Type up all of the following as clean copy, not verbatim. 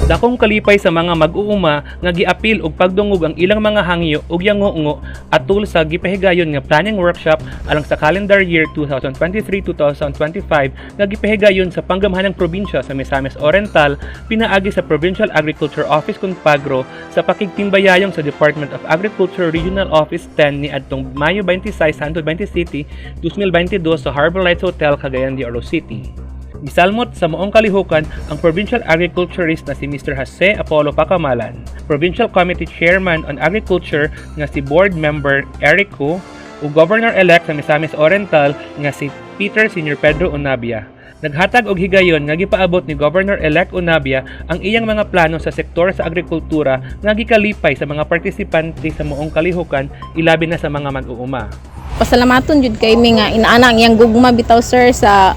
Dakong kalipay sa mga mag-uuma nga giapil og pagdungog ang ilang mga hangyo ug yango-ngo atul sa gipahigayon nga planning workshop alang sa calendar year 2023-2025 nga gipahigayon sa panggamhanang probinsya sa Misamis Oriental pinaagi sa Provincial Agriculture Office Conpagro sa pakigtimbayayong sa Department of Agriculture Regional Office 10 ni adtong Mayo 26, Santo 20 City, 2022 sa Harbor Lights Hotel, Cagayan de Oro City. Gisalmot sa maong kalihukan ang Provincial Agriculturist na si Mr. Jose Apollo Pacamalan, Provincial Committee Chairman on Agriculture nga si Board Member Eric Ho, ug Governor-elect sa Misamis Oriental nga si Peter Sr. Pedro Onabia. Naghatag og higayon nga gipaabot ni Governor-elect Onabia ang iyang mga plano sa sektor sa agrikultura nga gikalipay sa mga partisipante sa maong kalihukan, ilabi na sa mga mag-uuma. Pasalamaton jud kay mi nga inaana ang iyang gugma bitaw sir sa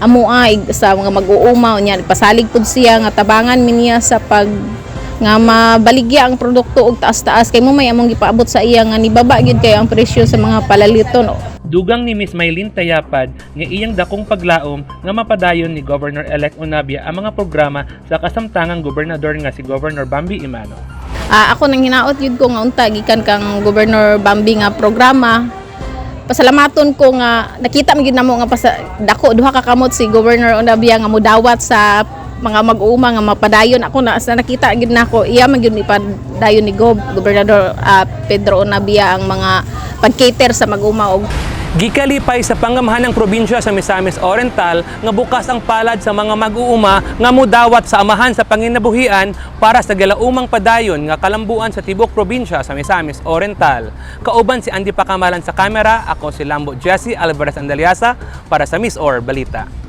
amoa sa mga mag-uuma nya pasalig pud siya nga tabangan mi niya sa pag nga mabaligya ang produkto og taas-taas kay mo may among gipaabot sa iya nga nibaba gyud kay ang presyo sa mga palaliton. Dugang ni Miss Maylin Tayapad nga iyang dakong paglaom nga mapadayon ni Governor-elect Onabia ang mga programa sa kasamtangang gobernador nga si Governor Bambi Imano. Ako nang hinaot yun ko nga unta gikan kang Governor Bambi nga programa. Pasalamaton ko nga nakita mi gyud namo nga dako duha ka kamot si Governor Onabia nga modawat sa mga mag-uuma nga mapadayon ako na sa nakita gyud nako iya man gyud ipadayon ni Gobernador Pedro Onabia ang mga pag-cater sa mag-uuma og Gikalipay sa panggamhanang probinsya sa Misamis Oriental nga bukas ang palad sa mga mag-uuma nga mudawat sa amahan sa panginabuhian para sa galaumang padayon nga kalambuan sa tibok probinsya sa Misamis Oriental. Kauban si Andy Pacamalan sa kamera, ako si Lambo Jesse Alvarez Andaliasa para sa Miss Or Balita.